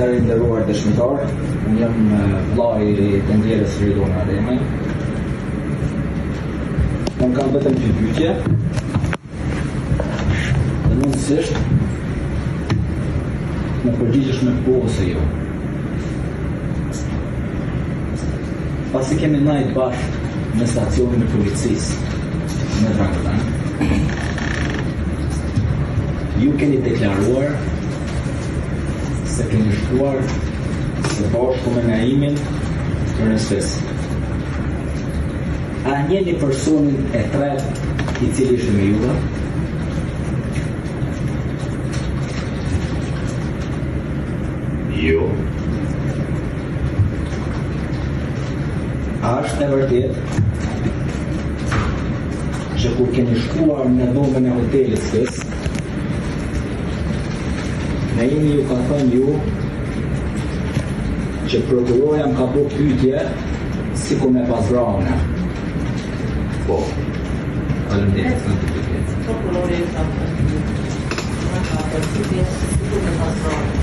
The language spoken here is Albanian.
Atëherë nderuar dëshmitar, unë jam vllai të ndjerës Ridona Ademaj. Unë kam vetëm dy pyetje. Dhe mundësisht më përgjigjesh me po ose jo. Pasi kemi ndajt bashkë në stacionin e policisë në Dragodan, ju keni deklaruar se keni shkuar së bashku me Naimin të Rënës. A njeni personin e tretë i cili ishte me juve? Jo. A është e vërtet që kur keni shkuar në dhomën e hotelit Fes, Naimi ju ka thënë ju që prokurorja më ka bërë pyetje si ku me pas vrarë? Po. Faleminderit. Prokurorja ka thënë si ku me pas vrarë.